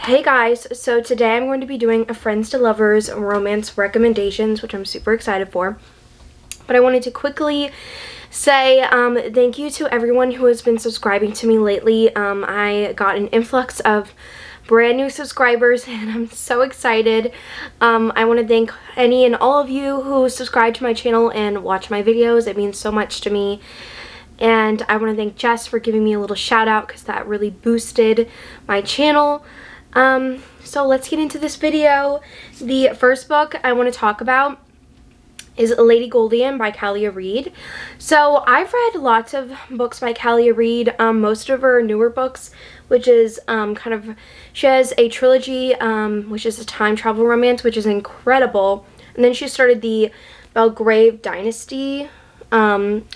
Hey guys, so today I'm going to be doing a Friends to Lovers romance recommendations, which I'm super excited for. But I wanted to quickly say thank you to everyone who has been subscribing to me lately. I got an influx of brand new subscribers and I'm so excited. I want to thank any and all of you who subscribe to my channel and watch my videos. It means so much to me. And I want to thank Jess for giving me a little shout out because that really boosted my channel. So let's get into this video. The first book I want to talk about is Lady Goldie by Kalia Reed. So I've read lots of books by Kalia Reed, most of her newer books, which is she has a trilogy, which is a time travel romance, which is incredible. And then she started the Belgrave Dynasty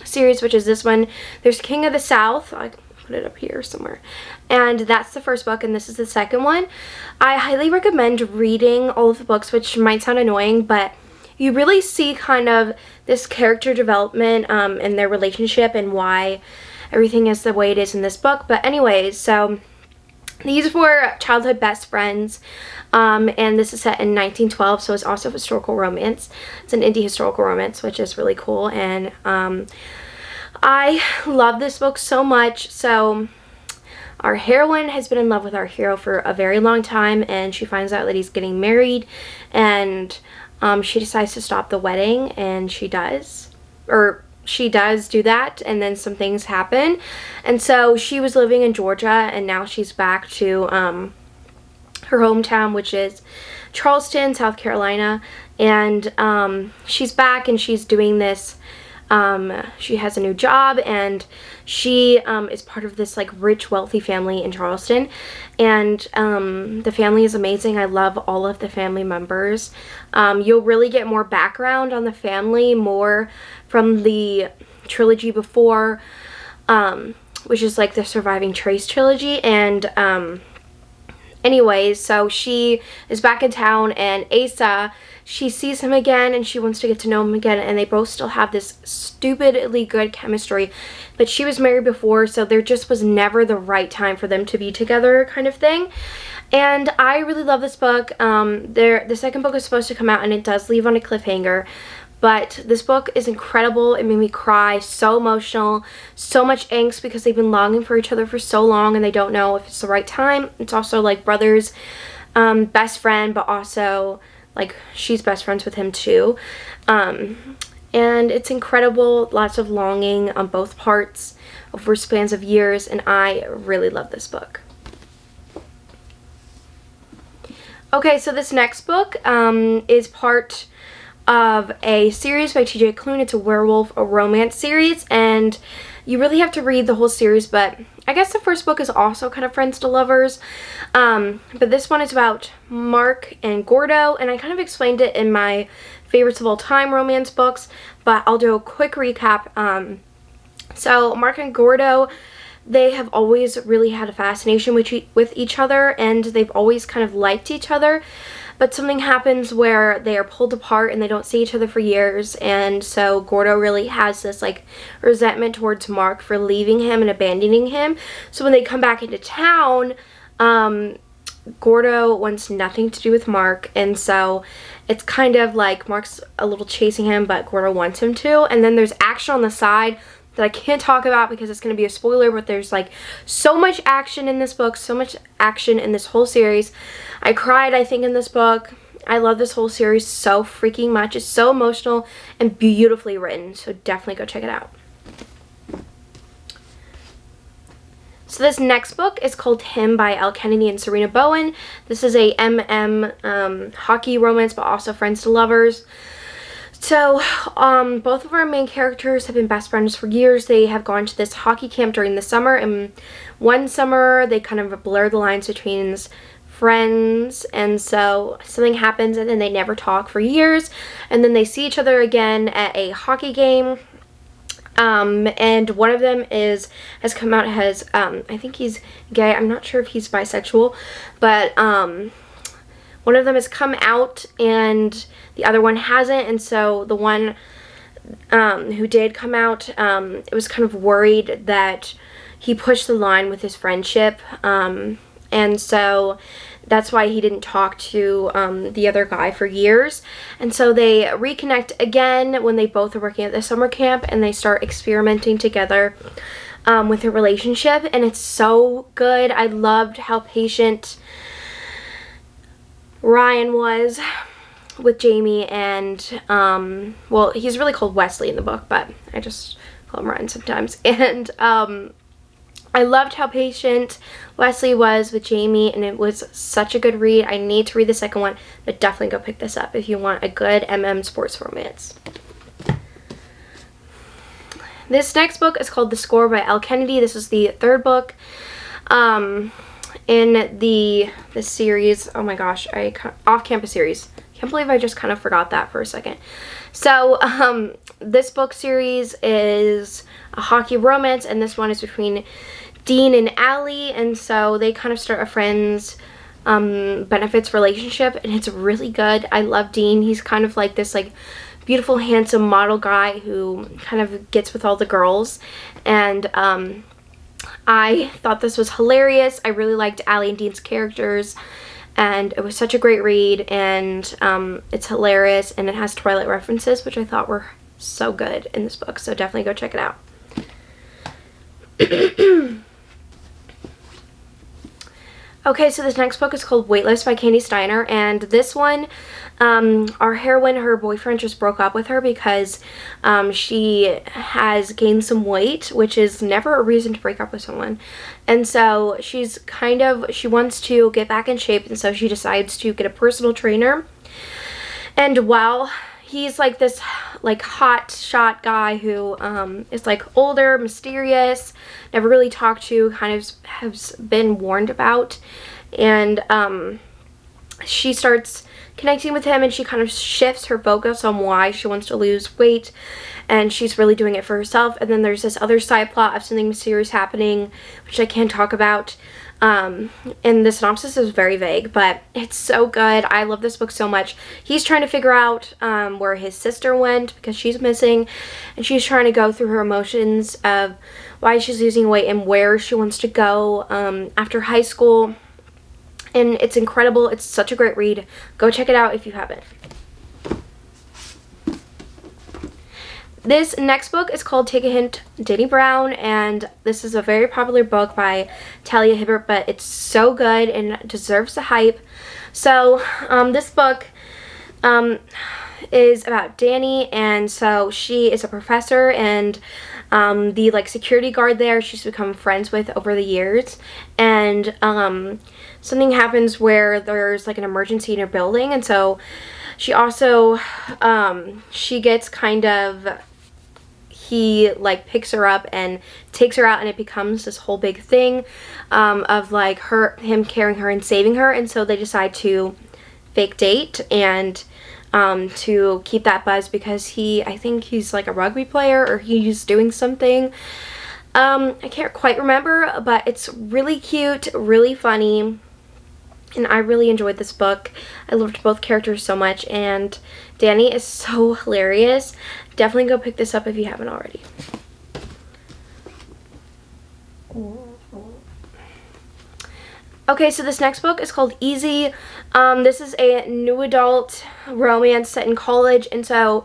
series, which is this one. There's King of the South. I put it up here somewhere, and that's the first book, and this is the second one. I highly recommend reading all of the books, which might sound annoying, but you really see kind of this character development in their relationship and why everything is the way it is in this book. But anyways, so these were childhood best friends, and this is set in 1912, so it's also a historical romance. It's an indie historical romance, which is really cool, and I love this book so much. So our heroine has been in love with our hero for a very long time, and she finds out that he's getting married, and she decides to stop the wedding, and she does do that, and then some things happen. And so she was living in Georgia, and now she's back to her hometown, which is Charleston, South Carolina, and she's back and she's doing this. She has a new job, and she is part of this like rich, wealthy family in Charleston, and the family is amazing. I love all of the family members. You'll really get more background on the family, more from the trilogy before, which is like the Surviving Trace trilogy. And anyways, so she is back in town, and Asa, she sees him again and she wants to get to know him again, and they both still have this stupidly good chemistry. But she was married before, so there just was never the right time for them to be together, kind of thing. And I really love this book. The second book is supposed to come out, and it does leave on a cliffhanger. But this book is incredible. It made me cry, so emotional, so much angst because they've been longing for each other for so long and they don't know if it's the right time. It's also like brothers, best friend, but also like she's best friends with him too. And it's incredible, lots of longing on both parts over spans of years, and I really love this book. Okay, so this next book is part of a series by TJ Klune. It's a werewolf, a romance series, and you really have to read the whole series, but I guess the first book is also kind of Friends to Lovers. But this one is about Mark and Gordo, and I kind of explained it in my favorites of all time romance books, but I'll do a quick recap. So Mark and Gordo, they have always really had a fascination with each other, and they've always kind of liked each other. But something happens where they are pulled apart and they don't see each other for years, and so Gordo really has this like resentment towards Mark for leaving him and abandoning him. So when they come back into town, Gordo wants nothing to do with Mark, and so it's kind of like Mark's a little chasing him, but Gordo wants him to. And then there's action on the side that I can't talk about because it's going to be a spoiler, but there's like so much action in this book, so much action in this whole series. I cried, I think, in this book. I love this whole series so freaking much. It's so emotional and beautifully written, so definitely go check it out. So this next book is called Him by Elle Kennedy and Serena Bowen. This is a hockey romance, but also Friends to Lovers. So, both of our main characters have been best friends for years. They have gone to this hockey camp during the summer, and one summer they kind of blur the lines between friends, and so something happens and then they never talk for years, and then they see each other again at a hockey game. And one of them has come out as, I think he's gay. I'm not sure if he's bisexual, but, one of them has come out and the other one hasn't, and so the one who did come out, it was kind of worried that he pushed the line with his friendship and so that's why he didn't talk to the other guy for years. And so they reconnect again when they both are working at the summer camp, and they start experimenting together with a relationship, and it's so good. I loved how patient Ryan was with Jamie, and well, he's really called Wesley in the book, but I just call him Ryan sometimes. And I loved how patient Wesley was with Jamie, and it was such a good read. I need to read the second one, but definitely go pick this up if you want a good sports romance. This next book is called The Score by Elle Kennedy. This is the third book in the series. Oh my gosh, off-campus series. Can't believe I just kind of forgot that for a second. So this book series is a hockey romance, and this one is between Dean and Allie, and so they kind of start a friends benefits relationship, and it's really good. I love Dean. He's kind of like this beautiful, handsome model guy who kind of gets with all the girls, and I thought this was hilarious. I really liked Allie and Dean's characters, and it was such a great read, and it's hilarious, and it has Twilight references, which I thought were so good in this book, so definitely go check it out. Okay, so this next book is called Weightless by Candy Steiner, and this one, our heroine, her boyfriend just broke up with her because she has gained some weight, which is never a reason to break up with someone. And so she wants to get back in shape, and so she decides to get a personal trainer. And while he's like this hot shot guy who is older, mysterious, never really talked to, kind of has been warned about, and she starts connecting with him, and she kind of shifts her focus on why she wants to lose weight, and she's really doing it for herself. And then there's this other side plot of something mysterious happening, which I can't talk about, and the synopsis is very vague, but it's so good. I love this book so much. He's trying to figure out where his sister went because she's missing, and she's trying to go through her emotions of why she's losing weight and where she wants to go after high school. And it's incredible. It's such a great read. Go check it out if you haven't. This next book is called Take a Hint, Danny Brown, and this is a very popular book by Talia Hibbert, but it's so good and deserves the hype. So this book is about Danny, and so she is a professor, and the security guard there she's become friends with over the years, and something happens where there's an emergency in her building, and so she also she gets he picks her up and takes her out, and it becomes this whole big thing of him carrying her and saving her, and so they decide to fake date and to keep that buzz because I think he's a rugby player, or he's doing something. I can't quite remember, but it's really cute, really funny, and I really enjoyed this book. I loved both characters so much, and Danny is so hilarious. Definitely go pick this up if you haven't already. Okay, so this next book is called Easy. This is a new adult romance set in college, and so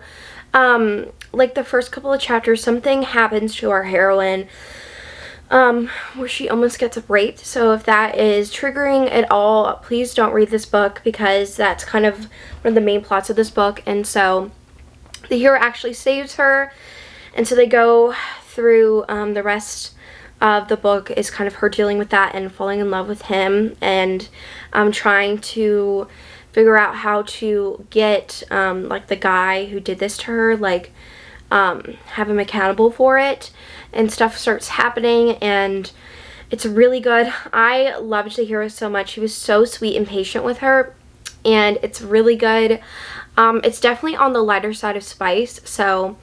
the first couple of chapters, something happens to our heroine where she almost gets raped. So if that is triggering at all, please don't read this book, because that's kind of one of the main plots of this book. And so the hero actually saves her, and so they go through the rest of the book is kind of her dealing with that and falling in love with him, and trying to figure out how to get the guy who did this to her, have him accountable for it, and stuff starts happening, and it's really good. I loved the hero so much. He was so sweet and patient with her, and it's really good. It's definitely on the lighter side of spice, so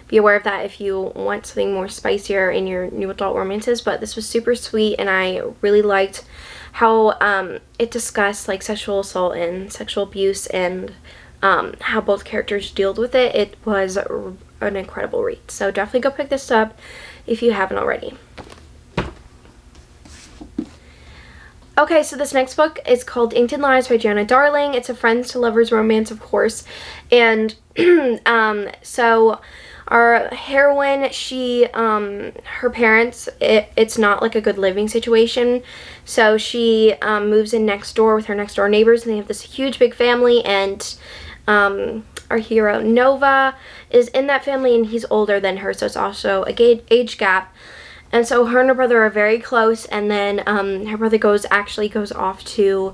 be aware of that if you want something more spicier in your new adult romances, but this was super sweet, and I really liked how it discussed sexual assault and sexual abuse, and how both characters dealt with it. It was an incredible read, so definitely go pick this up if you haven't already. Okay, so this next book is called Inked in Lies by Gianna Darling. It's a friends to lovers romance, of course. And so our heroine, she, her parents, it's not like a good living situation. So she moves in next door with her next door neighbors, and they have this huge big family. And our hero, Nova, is in that family, and he's older than her, so it's also a age gap. And so her and her brother are very close, and then her brother actually goes off to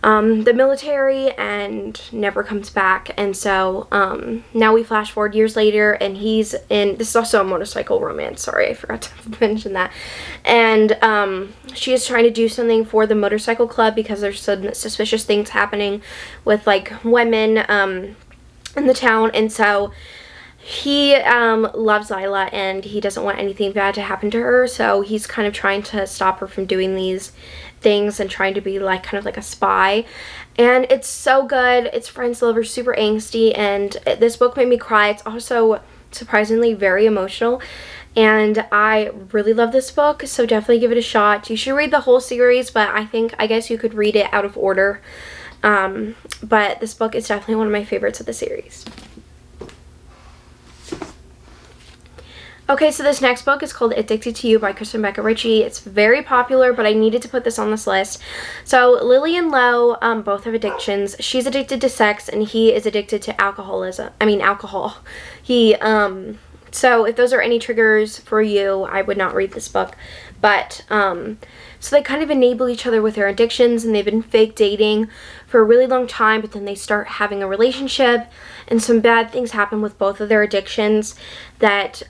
the military and never comes back. And so now we flash forward years later, and he's in, this is also a motorcycle romance, sorry, I forgot to mention that. And she is trying to do something for the motorcycle club because there's some suspicious things happening with like women in the town. And so he loves Lila, and he doesn't want anything bad to happen to her, so he's kind of trying to stop her from doing these things and trying to be like kind of like a spy. And it's so good. It's friends, lovers, super angsty, and this book made me cry. It's also surprisingly very emotional, and I really love this book, so definitely give it a shot. You should read the whole series, but I guess you could read it out of order. But this book is definitely one of my favorites of the series. Okay, so this next book is called Addicted to You by Kristen Becca Ritchie. It's very popular, but I needed to put this on this list. So Lily and Lo both have addictions. She's addicted to sex, and he is addicted to alcohol. He, so if those are any triggers for you, I would not read this book. But, so they kind of enable each other with their addictions, and they've been fake dating for a really long time, but then they start having a relationship, and some bad things happen with both of their addictions that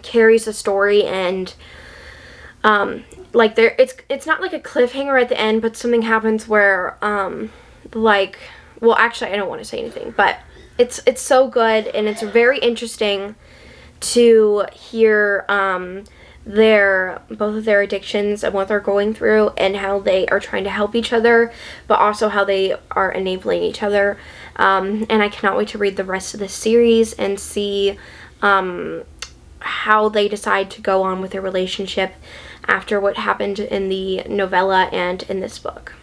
carries the story. And like it's not like a cliffhanger at the end, but something happens where well, actually I don't want to say anything, but it's so good, and it's very interesting to hear both of their addictions and what they're going through, and how they are trying to help each other, but also how they are enabling each other. And I cannot wait to read the rest of this series and see how they decide to go on with their relationship after what happened in the novella and in this book.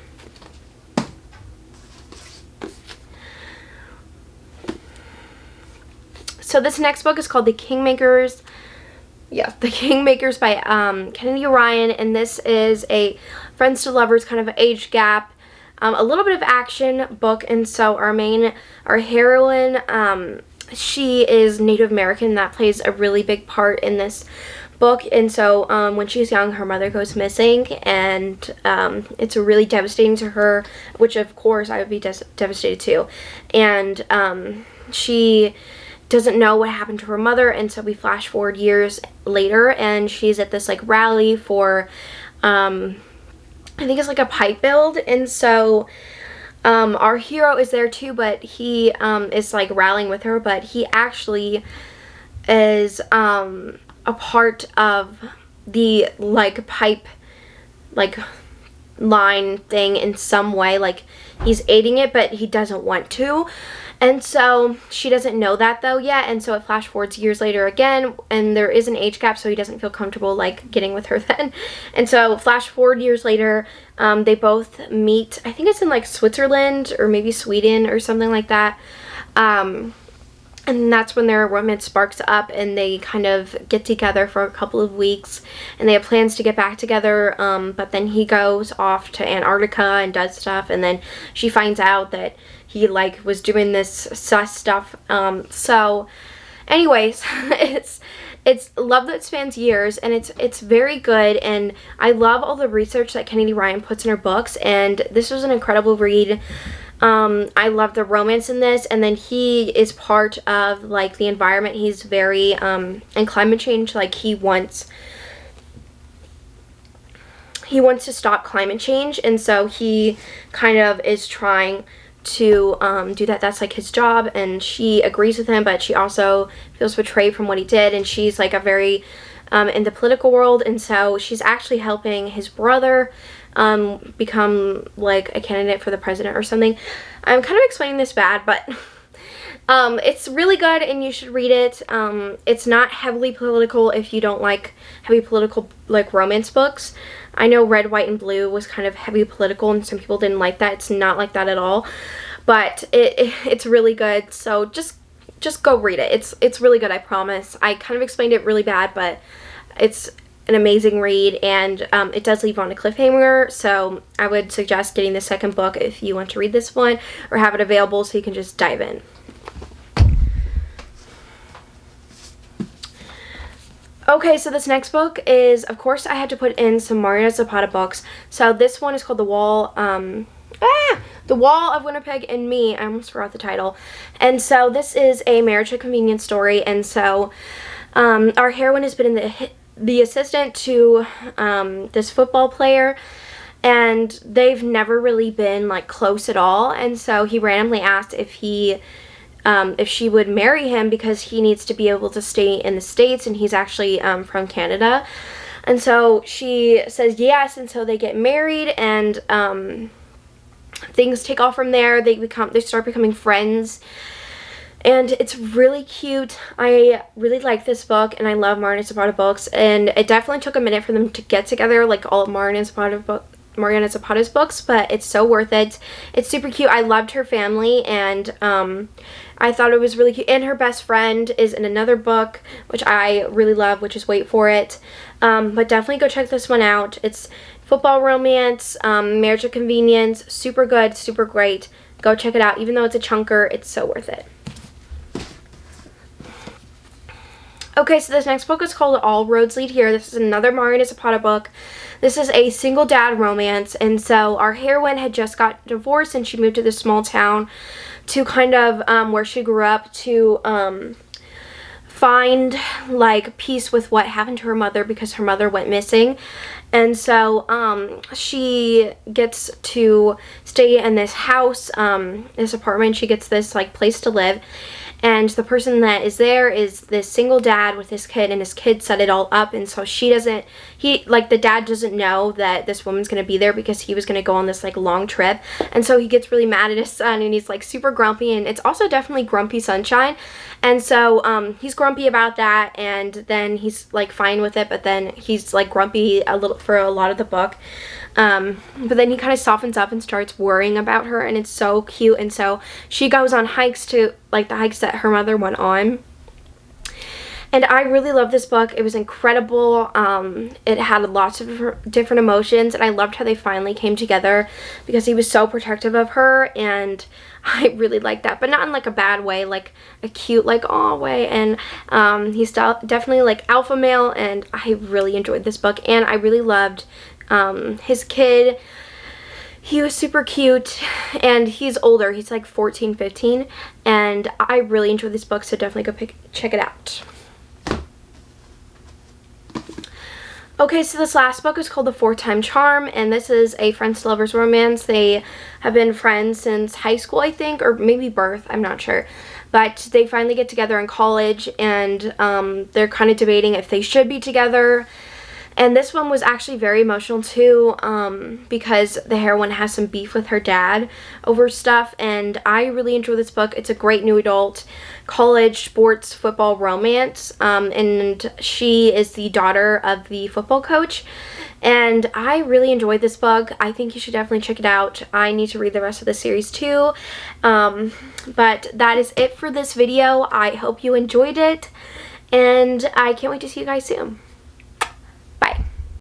So this next book is called The Kingmakers. Yeah, The Kingmakers by Kennedy Ryan, and this is a friends to lovers kind of age gap, a little bit of action book. And so our heroine, she is Native American. That plays a really big part in this book. And so when she's young, her mother goes missing, and it's really devastating to her, which of course I would be devastated too. And she doesn't know what happened to her mother, and so we flash forward years later, and she's at this like rally for I think it's like a pipe build. And so our hero is there too, but he is like rallying with her, but he actually is a part of the like pipe like line thing in some way. Like he's aiding it, but he doesn't want to. And so she doesn't know that though yet, and so it flash forwards years later again, and there is an age gap, so he doesn't feel comfortable like getting with her then. And so flash forward years later, they both meet, I think it's in like Switzerland or maybe Sweden or something like that. And that's when their romance sparks up, and they kind of get together for a couple of weeks, and they have plans to get back together, but then he goes off to Antarctica and does stuff, and then she finds out that he like was doing this sus stuff. So anyways, it's love that spans years, and it's very good, and I love all the research that Kennedy Ryan puts in her books, and this was an incredible read. I love the romance in this, and then he is part of like the environment. He's very and climate change, like he wants to stop climate change, and so he kind of is trying to do that. That's like his job, and she agrees with him, but she also feels betrayed from what he did, and she's like a very in the political world, and so she's actually helping his brother become like a candidate for the president or something. I'm kind of explaining this bad, but it's really good, and you should read it. It's not heavily political if you don't like heavy political like romance books. I know Red, White, and Blue was kind of heavy political and some people didn't like that. It's not like that at all, but it's really good. So just go read it. It's really good, I promise. I kind of explained it really bad, but it's an amazing read, and it does leave on a cliffhanger, so I would suggest getting the second book if you want to read this one or have it available so you can just dive in. Okay, so this next book is, of course, I had to put in some Mariana Zapata books. So this one is called The Wall of Winnipeg and Me. I almost forgot the title. And so this is a marriage to convenience story, and so our heroine has been in the assistant to this football player, and they've never really been like close at all, and so he randomly asked if she would marry him because he needs to be able to stay in the States, and he's actually from Canada. And so she says yes, and so they get married, and things take off from there. They start becoming friends. And it's really cute. I really like this book, and I love Mariana Zapata books, and it definitely took a minute for them to get together, like all of Mariana Zapata's books, but it's so worth it. It's super cute. I loved her family, and I thought it was really cute. And her best friend is in another book, which I really love, which is Wait For It. But definitely go check this one out. It's football romance, marriage of convenience, super good, super great. Go check it out. Even though it's a chunker, it's so worth it. Okay, so this next book is called All Roads Lead Here. This is another Mariana Zapata book. This is a single dad romance, and so our heroine had just got divorced and she moved to this small town to kind of where she grew up to find like peace with what happened to her mother because her mother went missing. And so she gets to stay in this house, this apartment. She gets this like place to live. And the person that is there is this single dad with his kid, and his kid set it all up, and so the dad doesn't know that this woman's going to be there because he was going to go on this like long trip, and so he gets really mad at his son, and he's like super grumpy, and it's also definitely grumpy sunshine, and so he's grumpy about that, and then he's like fine with it, but then he's like grumpy a little for a lot of the book. But then he kind of softens up and starts worrying about her, and it's so cute. And so she goes on hikes to like the hikes that her mother went on, and I really love this book. It was incredible. It had lots of different emotions, and I loved how they finally came together because he was so protective of her, and I really liked that, but not in like a bad way, like a cute like aw way. And he's definitely like alpha male, and I really enjoyed this book, and I really loved his kid. He was super cute, and he's older. He's like 14, 15, and I really enjoyed this book, so definitely go check it out. Okay, so this last book is called The Fourth Time Charm, and this is a friends to lovers romance. They have been friends since high school, I think, or maybe birth, I'm not sure. But they finally get together in college, and they're kind of debating if they should be together. And this one was actually very emotional too, because the heroine has some beef with her dad over stuff, and I really enjoy this book. It's a great new adult college sports football romance, and she is the daughter of the football coach, and I really enjoyed this book. I think you should definitely check it out. I need to read the rest of the series too, but that is it for this video. I hope you enjoyed it, and I can't wait to see you guys soon.